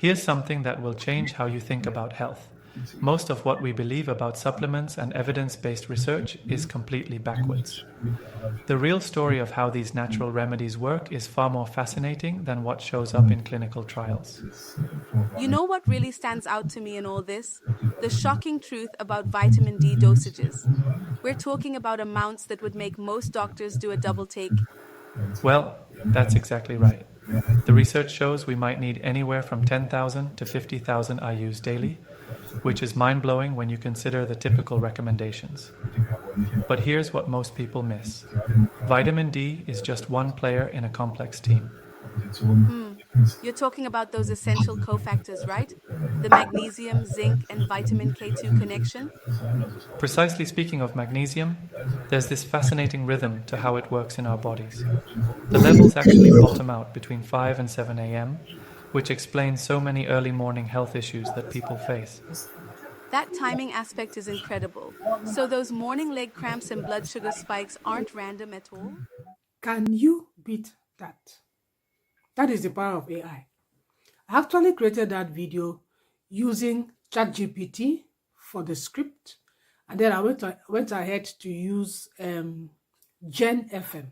Here's something that will change how you think about health. Most of what we believe about supplements and evidence-based research is completely backwards. The real story of how these natural remedies work is far more fascinating than what shows up in clinical trials. You know what really stands out to me in all this? The shocking truth about vitamin D dosages. We're talking about amounts that would make most doctors do a double take. Well, that's exactly right. The research shows we might need anywhere from 10,000 to 50,000 IUs daily, which is mind-blowing when you consider the typical recommendations. But here's what most people miss. Vitamin D is just one player in a complex team. You're talking about those essential cofactors, right? The magnesium, zinc, and vitamin K2 connection? Precisely speaking of magnesium, there's this fascinating rhythm to how it works in our bodies. The levels actually bottom out between 5 and 7 a.m., which explains so many early morning health issues that people face. That timing aspect is incredible. So those morning leg cramps and blood sugar spikes aren't random at all? Can you beat that? That is the power of AI. I actually created that video using ChatGPT for the script, and then I went ahead to use Gen FM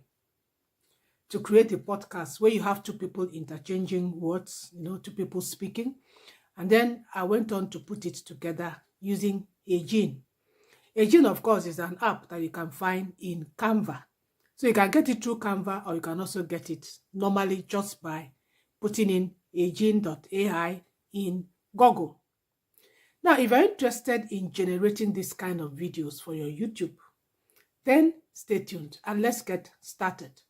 to create a podcast where you have two people interchanging words, two people speaking. And then I went on to put it together using Heygen. Heygen, of course, is an app that you can find in Canva. So you can get it through Canva, or you can also get it normally just by putting in heygen.ai in Google. Now, if you're interested in generating this kind of videos for your YouTube, then stay tuned and let's get started.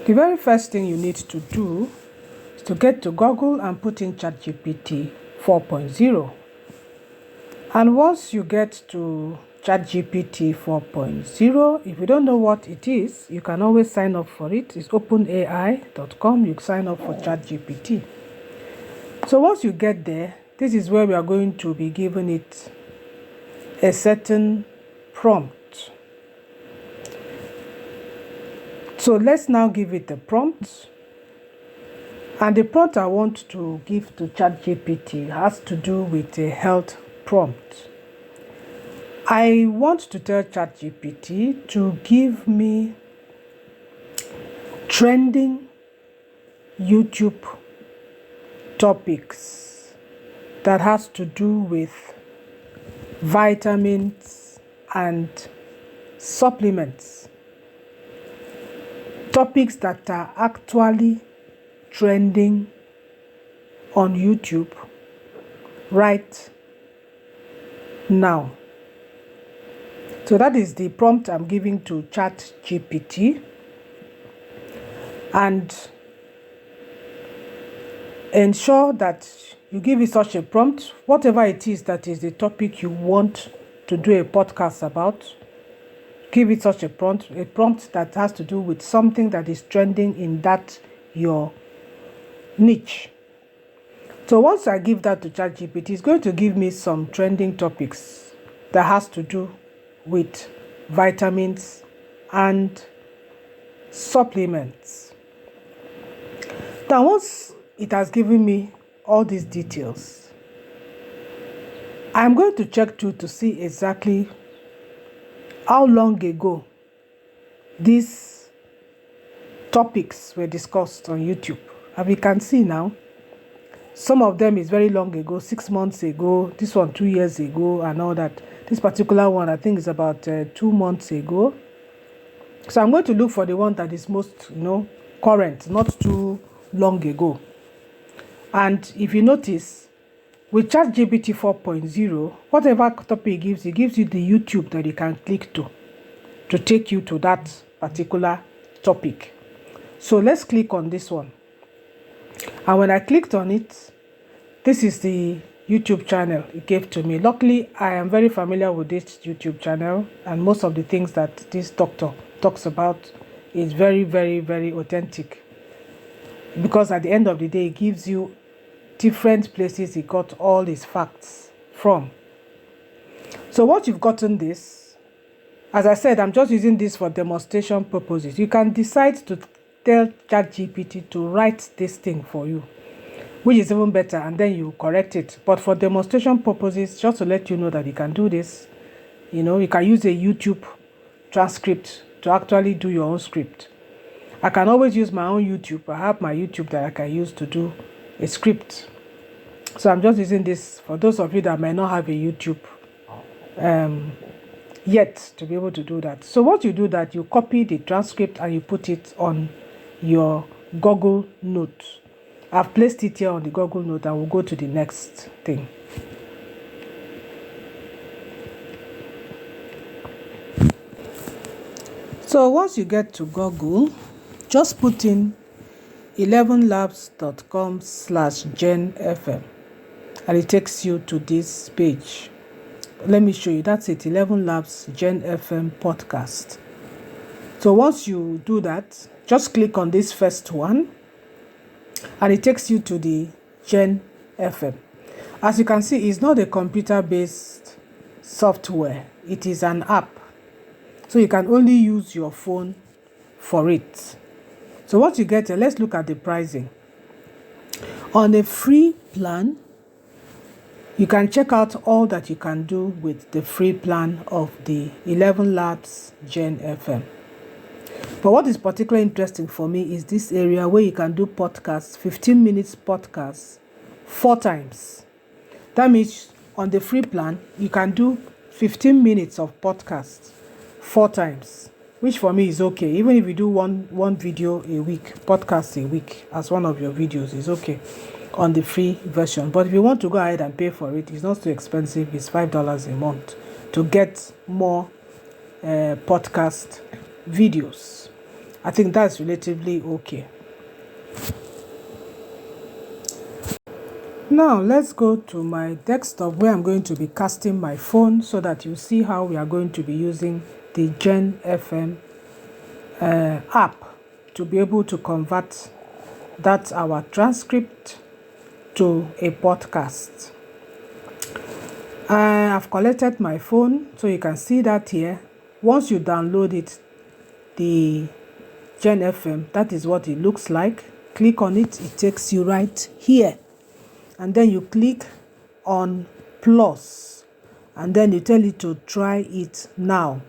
The very first thing you need to do is to get to Google and put in ChatGPT 4.0. And once you get to ChatGPT 4.0, if you don't know what it is, you can always sign up for it. It's openai.com. You sign up for ChatGPT. So once you get there, this is where we are going to be giving it a certain prompt. So let's now give it a prompt. And the prompt I want to give to ChatGPT has to do with a health prompt. I want to tell ChatGPT to give me trending YouTube topics that has to do with vitamins and supplements. Topics that are actually trending on YouTube right now. So that is the prompt I'm giving to ChatGPT. And ensure that you give it such a prompt, whatever it is that is the topic you want to do a podcast about. Give it such a prompt that has to do with something that is trending in that your niche. So once I give that to ChatGPT, it's going to give me some trending topics that has to do with vitamins and supplements. Now, once it has given me all these details, I'm going to check through to see exactly how long ago these topics were discussed on YouTube. And we can see now, some of them is very long ago, 6 months ago, this one 2 years ago, and all that. This particular one, I think, is about 2 months ago. So I'm going to look for the one that is most, current, not too long ago. And if you notice, with ChatGPT 4.0, whatever topic it gives you the YouTube that you can click to take you to that particular topic. So let's click on this one. And when I clicked on it, this is the YouTube channel it gave to me. Luckily, I am very familiar with this YouTube channel, and most of the things that this doctor talks about is very, very, very authentic. Because at the end of the day, it gives you different places he got all his facts from. So once you've gotten this, As I said, I'm just using this for demonstration purposes. You can decide to tell ChatGPT to write this thing for you, which is even better, and then you correct it. But for demonstration purposes, just to let you know that you can do this, you can use a YouTube transcript to actually do your own script. I can always use my own YouTube. I have my YouTube that I can use to do a script. So I'm just using this for those of you that might not have a YouTube yet to be able to do that. So what you do that, you copy the transcript and you put it on your Google Note. I've placed it here on the Google Note, and we'll go to the next thing. So once you get to Google, just put in 11labs.com/genfm and it takes you to this page. Let me show you. That's it, 11 Labs Gen FM podcast. So once you do that, just click on this first one and it takes you to the Gen FM. As you can see, it's not a computer-based software. It is an app. So you can only use your phone for it. So what you get here, let's look at the pricing. On a free plan, you can check out all that you can do with the free plan of the 11 Labs Gen FM. But what is particularly interesting for me is this area where you can do podcasts, 15 minutes podcasts, 4 times. That means on the free plan, you can do 15 minutes of podcasts 4 times, which for me is okay. Even if you do one video a week, podcast a week as one of your videos is okay on the free version. But if you want to go ahead and pay for it, it's not too expensive. It's $5 a month to get more podcast videos. I think that's relatively okay. Now let's go to my desktop where I'm going to be casting my phone so that you see how we are going to be using the Gen FM app to be able to convert that our transcript to a podcast. I've collected my phone, so you can see that here. Once you download it, the Gen FM, that is what it looks like. Click on it, it takes you right here. And then you click on plus, and then you tell it to try it now.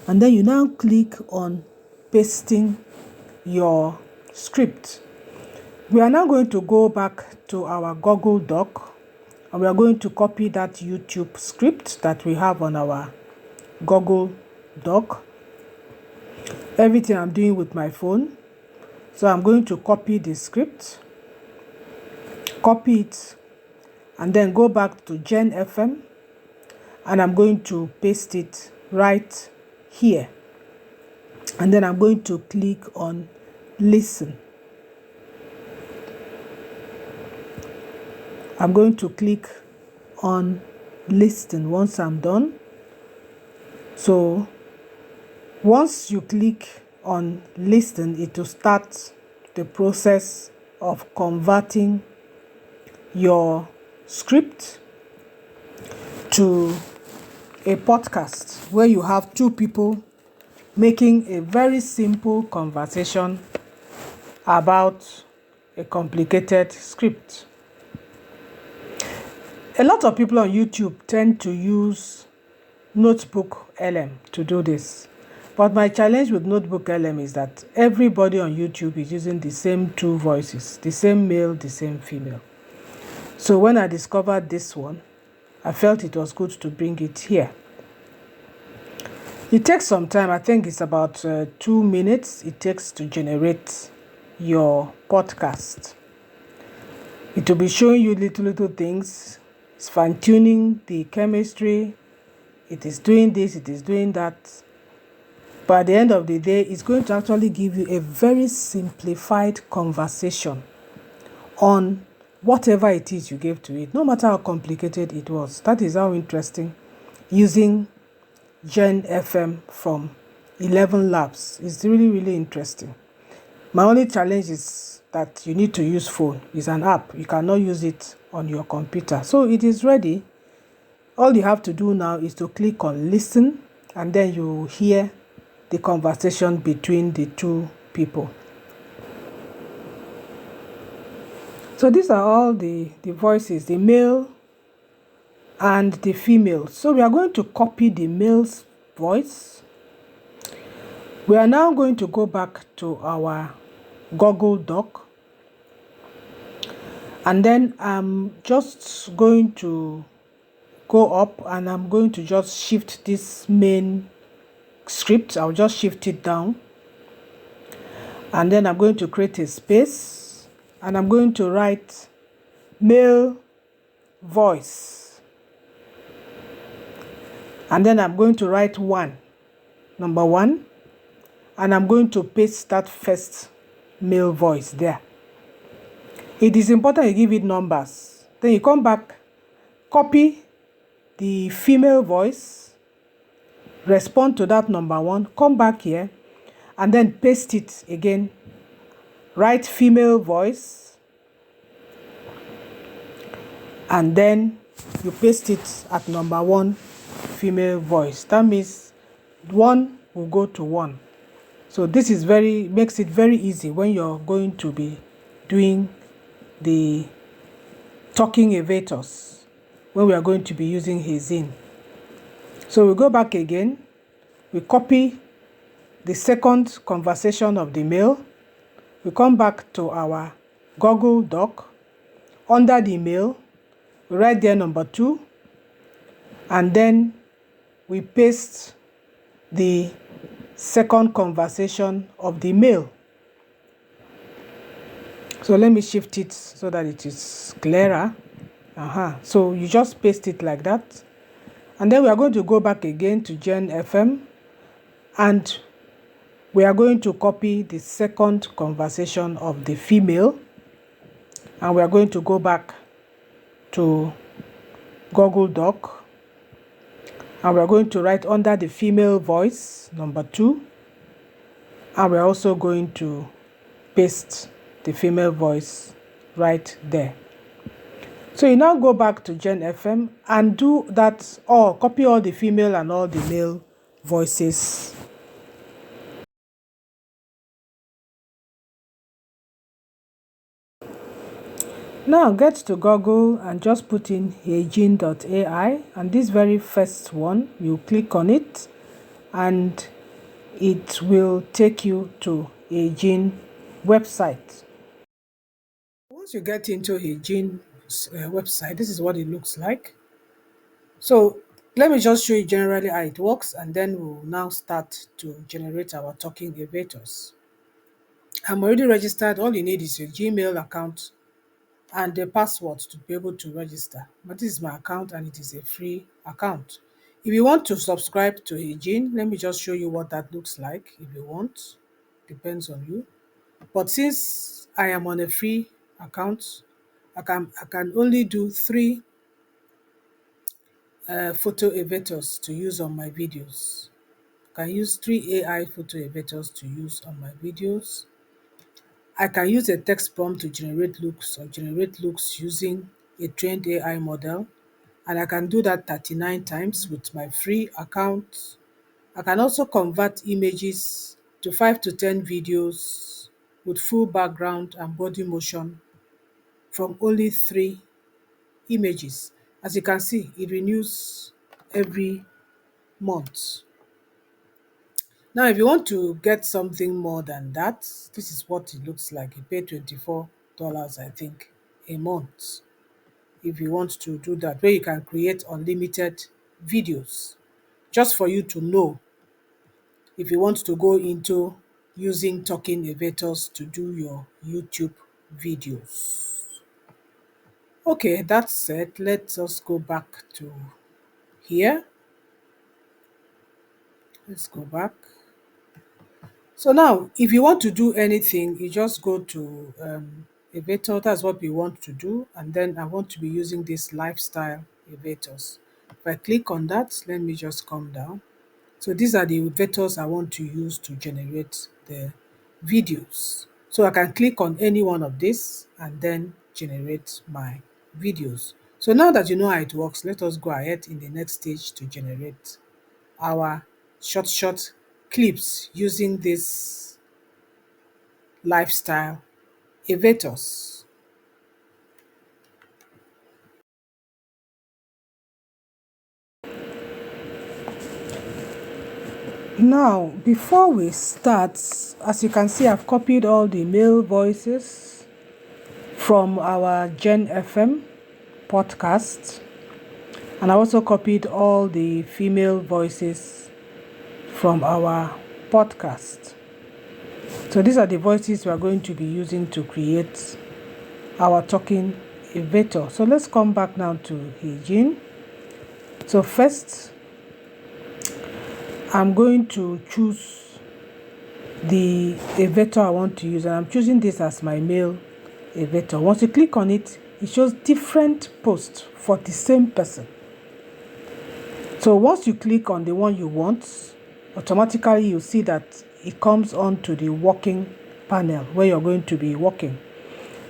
And then you now click on pasting your script. We are now going to go back to our Google Doc, and we are going to copy that YouTube script that we have on our Google Doc. Everything I'm doing with my phone. So I'm going to copy the script, copy it, and then go back to Gen FM, and I'm going to paste it right here. And then I'm going to click on listen. I'm going to click on listen once I'm done. So once you click on listen, it will start the process of converting your script to a podcast where you have 2 people making a very simple conversation about a complicated script. A lot of people on YouTube tend to use Notebook LM to do this. But my challenge with Notebook LM is that everybody on YouTube is using the same 2 voices, the same male, the same female. So when I discovered this one, I felt it was good to bring it here. It takes some time. I think it's about 2 minutes it takes to generate your podcast. It will be showing you little things. It's fine-tuning the chemistry. It is doing this, it is doing that. But at the end of the day, it's going to actually give you a very simplified conversation on whatever it is you gave to it, no matter how complicated it was. That is how interesting using Gen FM from 11 Labs is really, really interesting. My only challenge is that you need to use phone. It's an app. You cannot use it on your computer. So it is ready. All you have to do now is to click on listen, and then you hear the conversation between the two people. So these are all the voices, the male and the female. So we are going to copy the male's voice. We are now going to go back to our Google Doc, and then I'm just going to go up and I'm going to just shift this main script. I'll just shift it down, and then I'm going to create a space, and I'm going to write male voice, and then I'm going to write number one, and I'm going to paste that first male voice there. It is important you give it numbers. Then you come back, copy the female voice, respond to that number one, come back here, and then paste it again. Write female voice, and then you paste it at number one female voice. That means one will go to one. So this is makes it very easy when you're going to be doing the talking elevators, when we are going to be using Heygen. So we go back again, we copy the second conversation of the male, we come back to our Google Doc, under the male, we write there number 2, and then we paste the second conversation of the male. So let me shift it so that it is clearer. So you just paste it like that. And then we are going to go back again to Gen FM, and we are going to copy the second conversation of the female, and we are going to go back to Google Doc, and we are going to write under the female voice number 2, and we are also going to paste the female voice right there. So you now go back to Gen FM and do that, or copy all the female and all the male voices. Now get to Google and just put in Heygen.ai, and this very first one, you click on it and it will take you to Heygen website. Once you get into Heygen's website, this is what it looks like. So let me just show you generally how it works, and then we'll now start to generate our talking elevators. I'm already registered. All you need is your Gmail account and the password to be able to register. But this is my account and it is a free account. If you want to subscribe to Heygen, let me just show you what that looks like. If you want, depends on you. But since I am on a free account, I can only do 3 photo elevators to use on my videos. I can use 3 AI photo elevators to use on my videos. I can use a text prompt to generate looks or generate looks using a trained AI model, and I can do that 39 times with my free account. I can also convert images to 5 to 10 videos with full background and body motion from only 3 images. As you can see, it renews every month. Now, if you want to get something more than that, this is what it looks like. You pay $24, I think, a month. If you want to do that, where you can create unlimited videos, just for you to know if you want to go into using talking elevators to do your YouTube videos. Okay, that said, let us go back to here. Let's go back. So now, if you want to do anything, you just go to elevator. That's what we want to do. And then I want to be using these lifestyle elevators. If I click on that, let me just come down. So these are the elevators I want to use to generate the videos. So I can click on any one of these and then generate my videos. So now that you know how it works, let us go ahead in the next stage to generate our short clips using this lifestyle elevators. Now, before we start, as you can see, I've copied all the male voices from our Gen FM podcast, and I also copied all the female voices from our podcast. So these are the voices we are going to be using to create our talking elevator. So let's come back now to Heygen. So first, I'm going to choose the elevator I want to use, and I'm choosing this as my male elevator. Once you click on it, it shows different posts for the same person. So once you click on the one you want, automatically you see that it comes on to the working panel where you're going to be working.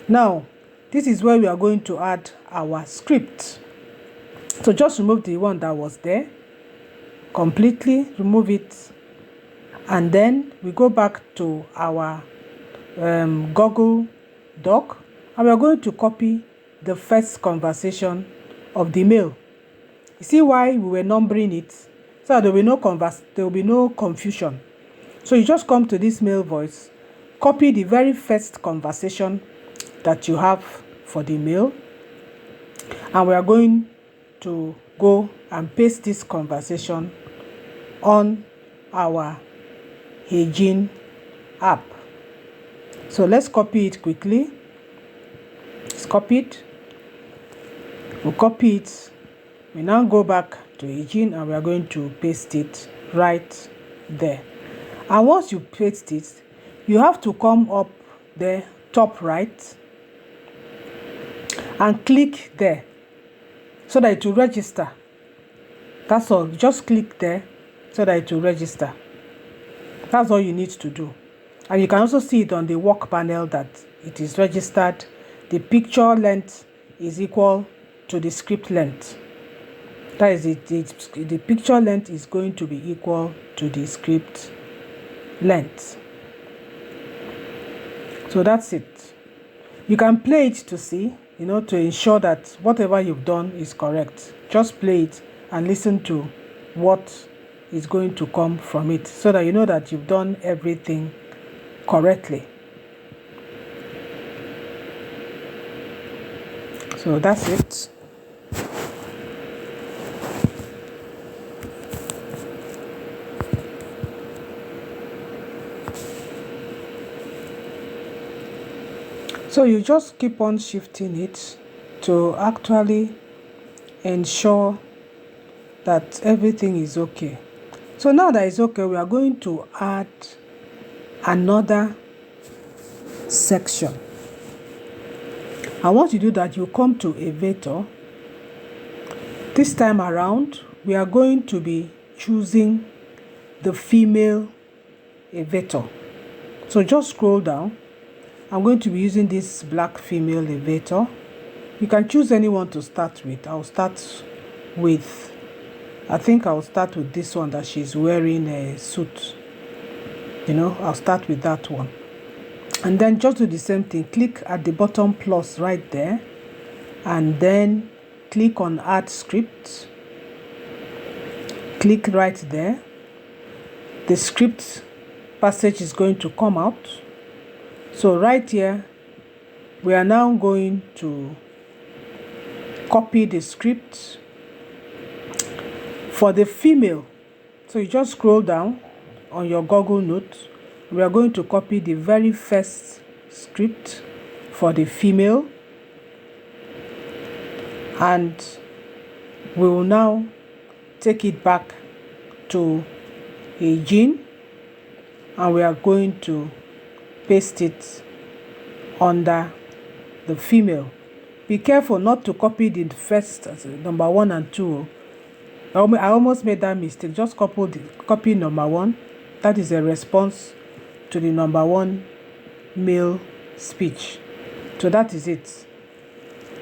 Now, this is where we are going to add our script. So just remove the one that was there, completely remove it, and then we go back to our Google Doc, and we are going to copy the first conversation of the mail. You see why we were numbering it? So there will be no confusion. So you just come to this mail voice, copy the very first conversation that you have for the mail, and we are going to go and paste this conversation on our Heygen app. So let's copy it quickly. It's copied. We'll copy it. We now go back to Heygen and we are going to paste it right there. And once you paste it, you have to come up there, top right, and click there so that it will register. That's all. Just click there so that it will register. That's all you need to do. And you can also see it on the work panel that it is registered. The picture length is equal to the script length. That is it. The picture length is going to be equal to the script length. So that's it. You can play it to see, to ensure that whatever you've done is correct. Just play it and listen to what is going to come from it so that you know that you've done everything correctly. So that's it. So you just keep on shifting it to actually ensure that everything is okay. So now that it's okay, we are going to add another section. And once you do that, you come to elevator. This time around, we are going to be choosing the female elevator. So just scroll down. I'm going to be using this black female elevator. You can choose anyone to start with. I think I'll start with this one that she's wearing a suit. I'll start with that one. And then just do the same thing. Click at the bottom plus right there. And then click on add script. Click right there. The script passage is going to come out. So right here, we are now going to copy the script for the female. So you just scroll down on your Google Notes. We are going to copy the very first script for the female. And we will now take it back to Heygen, and we are going to paste it under the female. Be careful not to copy the first number 1 and 2. I almost made that mistake. Just copy number 1. That is a response to the number 1 male speech. So that is it.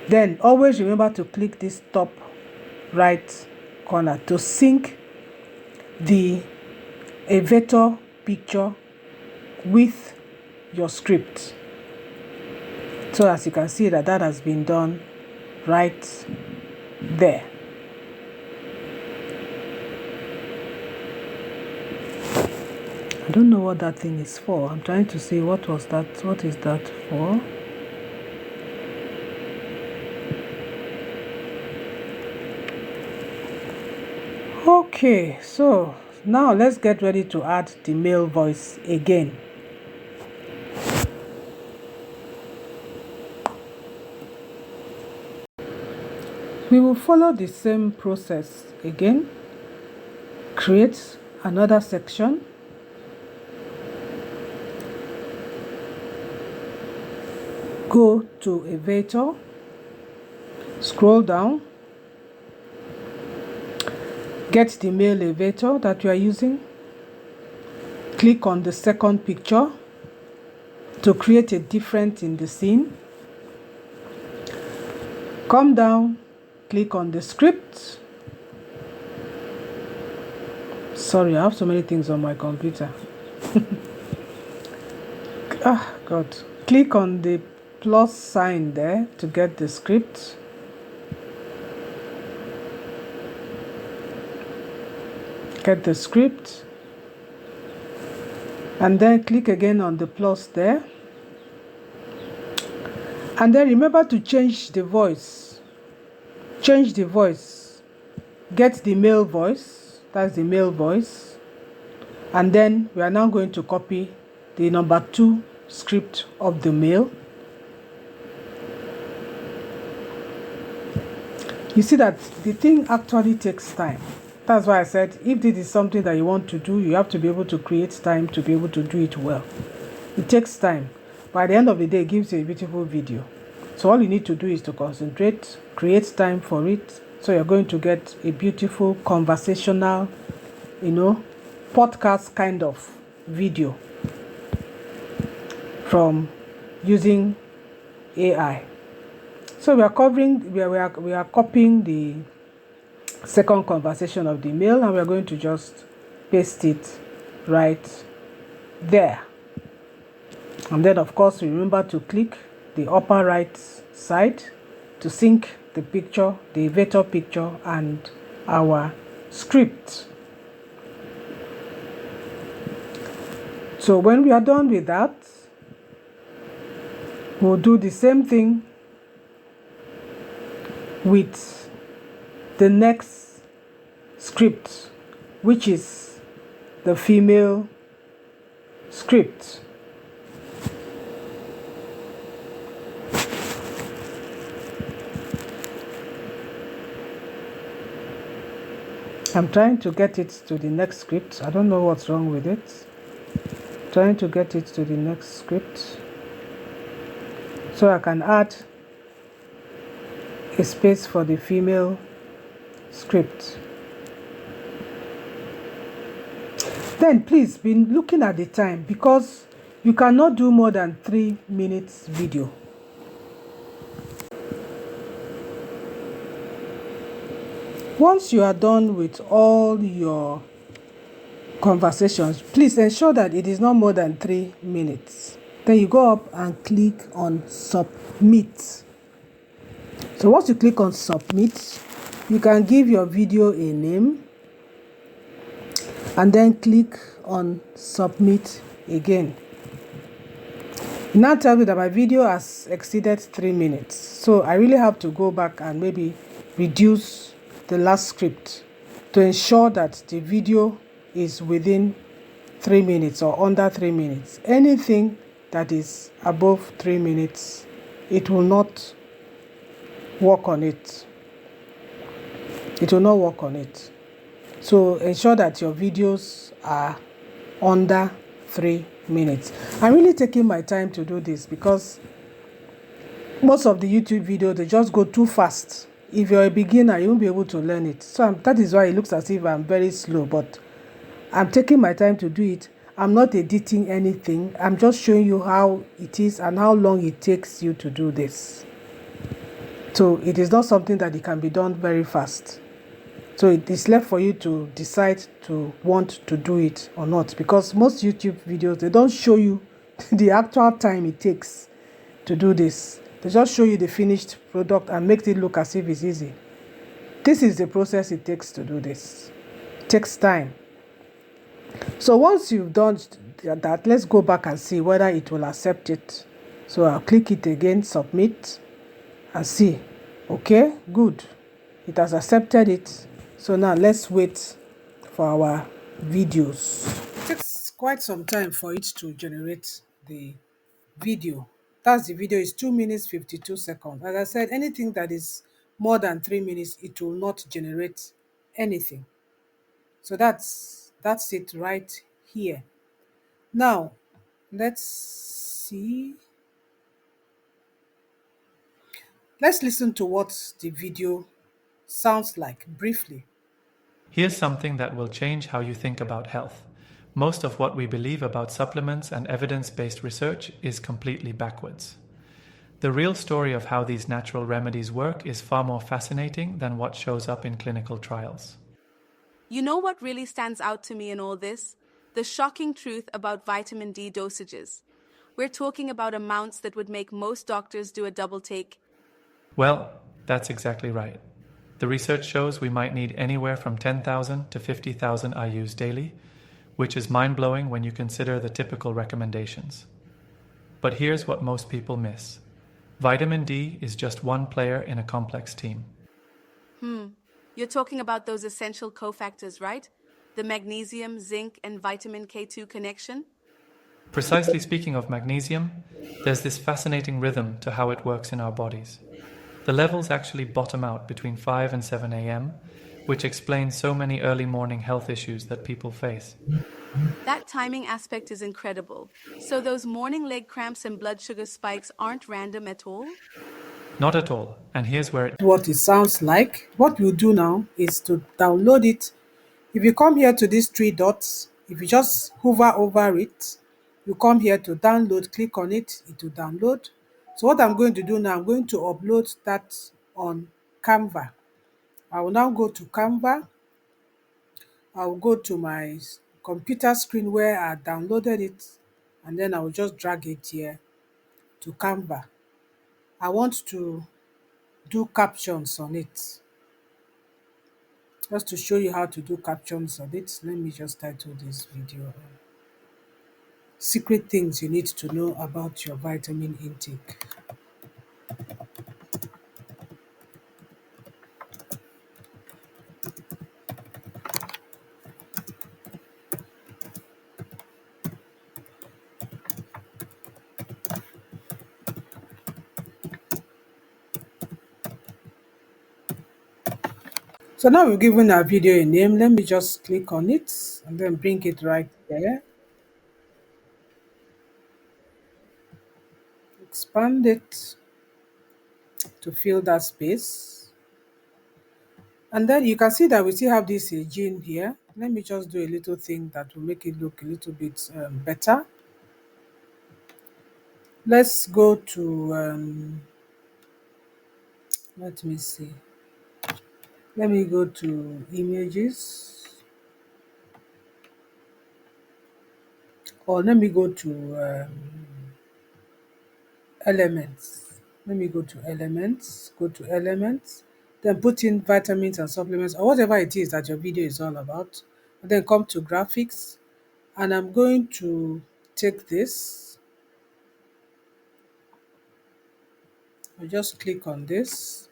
Then always remember to click this top right corner to sync the a vector picture with your script. So as you can see that has been done right there. I don't know what that thing is for. I'm trying to see what is that for? Okay, so now let's get ready to add the male voice again. We will follow the same process again. Create another section. Go to a vector. Scroll down. Get the male elevator that you are using. Click on the second picture to create a difference in the scene. Come down, click on the script. Sorry, I have so many things on my computer. God. Click on the plus sign there to get the script. Get the script, and then click again on the plus there, and then remember to change the voice. Change the voice. Get the male voice. That's the male voice. And then we are now going to copy the number 2 script of the male. You see that the thing actually takes time. That's why I said, if this is something that you want to do, you have to be able to create time to be able to do it well. It takes time. By the end of the day, it gives you a beautiful video. So all you need to do is to concentrate, create time for it. So you're going to get a beautiful conversational, podcast kind of video from using AI. So we are copying the second conversation of the male, and we are going to just paste it right there. And then of course remember to click the upper right side to sync the picture, the vector picture, and our script. So when we are done with that, we'll do the same thing with the next script, which is the female script. I'm trying to get it to the next script. I don't know what's wrong with it. Trying to get it to the next script so I can add a space for the female script. Then please be looking at the time, because you cannot do more than 3 minutes video. Once you are done with all your conversations, please ensure that it is not more than 3 minutes. Then you go up and click on submit. So once you click on submit, you can give your video a name and then click on submit again. It now tells me that my video has exceeded 3 minutes. So I really have to go back and maybe reduce the last script to ensure that the video is within 3 minutes or under 3 minutes. Anything that is above 3 minutes, it will not work on it. It will not work on it. So ensure that your videos are under 3 minutes. I'm really taking my time to do this because most of the YouTube videos, they just go too fast. If you're a beginner, you won't be able to learn it. So that is why it looks as if I'm very slow, but I'm taking my time to do it. I'm not editing anything. I'm just showing you how it is and how long it takes you to do this. So it is not something that it can be done very fast. So it is left for you to decide to want to do it or not, because most YouTube videos, they don't show you the actual time it takes to do this. They just show you the finished product and make it look as if it's easy. This is the process it takes to do this. It takes time. So once you've done that, let's go back and see whether it will accept it. So I'll click it again, submit, and see. Okay, good. It has accepted it. So now let's wait for our videos. It takes quite some time for it to generate the video. That's the video is 2 minutes 52 seconds. As I said, anything that is more than 3 minutes, it will not generate anything. So that's it right here. Now, let's see. Let's listen to what the video sounds like briefly. Here's something that will change how you think about health. Most of what we believe about supplements and evidence-based research is completely backwards. The real story of how these natural remedies work is far more fascinating than what shows up in clinical trials. You know what really stands out to me in all this? The shocking truth about vitamin D dosages. We're talking about amounts that would make most doctors do a double take. Well, that's exactly right. The research shows we might need anywhere from 10,000 to 50,000 IUs daily, which is mind-blowing when you consider the typical recommendations. But here's what most people miss. Vitamin D is just one player in a complex team. You're talking about those essential cofactors, right? The magnesium, zinc, and vitamin K2 connection? Precisely speaking of magnesium, there's this fascinating rhythm to how it works in our bodies. The levels actually bottom out between 5 and 7 a.m., which explains so many early morning health issues that people face. That timing aspect is incredible. So those morning leg cramps and blood sugar spikes aren't random at all? Not at all, and here's where it What it sounds like. What we'll do now is to download it. If you come here to these three dots, if you just hover over it, you come here to download, click on it, it will download. So what I'm going to do now, I'm going to upload that on Canva. I will now go to Canva. I will go to my computer screen where I downloaded it, and then I will just drag it here to Canva. I want to do captions on it. Just to show you how to do captions on it, let me just title this video Secret Things You Need to Know About Your Vitamin Intake. So now we've given our video a name. Let me just click on it and then bring it right there. Expand it to fill that space. And then you can see that we still have this gene here. Let me just do a little thing that will make it look a little bit better. Let's go to, let me see. Let me go to images, or let me go to elements. Let me go to elements, then put in vitamins and supplements or whatever it is that your video is all about. And then come to graphics, and I'm going to take this. I'll just click on this,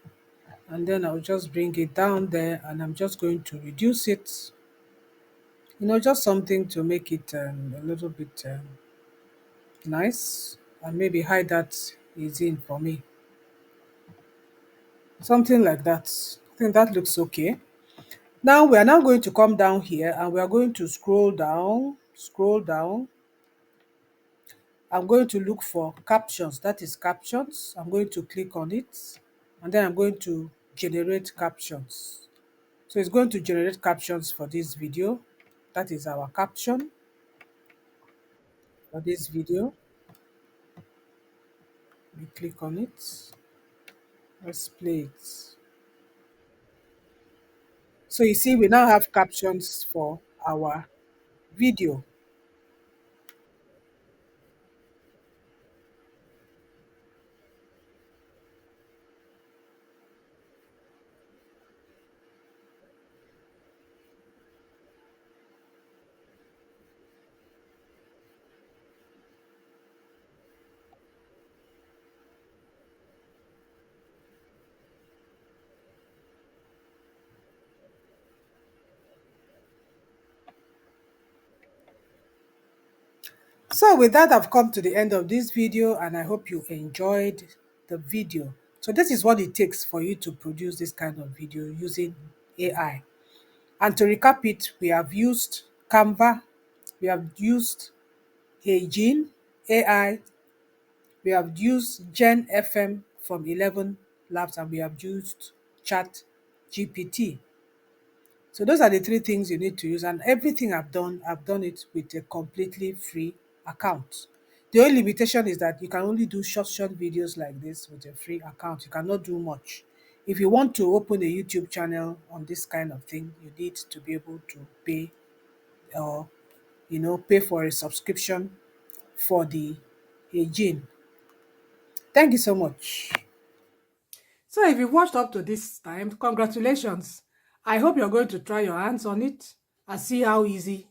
and then I'll just bring it down there, and I'm just going to reduce it. Just something to make it a little bit nice, and maybe hide that is in for me. Something like that. I think that looks okay. Now we are now going to come down here and we are going to scroll down, scroll down. I'm going to look for captions, that is captions. I'm going to click on it and then I'm going to generate captions. So it's going to generate captions for this video. That is our caption for this video. We click on it. Let's play it. So you see, we now have captions for our video. So with that, I've come to the end of this video and I hope you enjoyed the video. So this is what it takes for you to produce this kind of video using AI. And to recap it, we have used Canva, we have used Heygen AI, we have used Gen FM from 11 Labs, and we have used Chat GPT. So those are the three things you need to use, and everything I've done it with a completely free account. The only limitation is that you can only do short videos like this with a free account. You cannot do much. If you want to open a YouTube channel on this kind of thing, you need to be able to pay, or pay for a subscription for the gene. Thank you so much. So if you've watched up to this time, congratulations. I hope you're going to try your hands on it and see how easy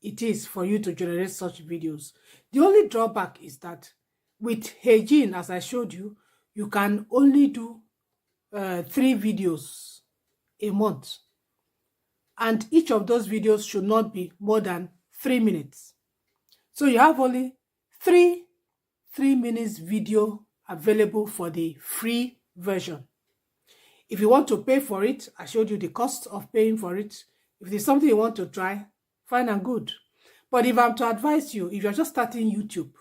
it is for you to generate such videos. The only drawback is that with Heygen, as I showed you, you can only do 3 videos a month. And each of those videos should not be more than 3 minutes. So you have only 3 minutes video available for the free version. If you want to pay for it, I showed you the cost of paying for it. If there's something you want to try, fine and good. But if I'm to advise you, if you're just starting YouTube,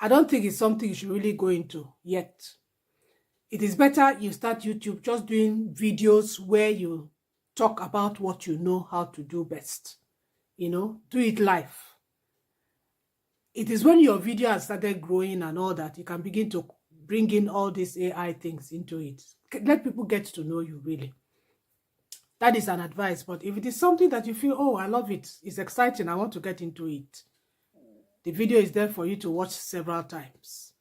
I don't think it's something you should really go into yet. It is better you start YouTube just doing videos where you talk about what you know how to do best. Do it live. It is when your video has started growing and all that, you can begin to bring in all these AI things into it. Let people get to know you, really. That is an advice. But if it is something that you feel, oh, I love it, it's exciting, I want to get into it, the video is there for you to watch several times.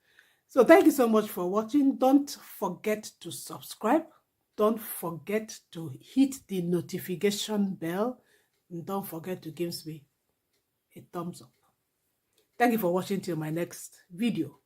So thank you so much for watching. Don't forget to subscribe. Don't forget to hit the notification bell. And don't forget to give me a thumbs up. Thank you for watching till my next video.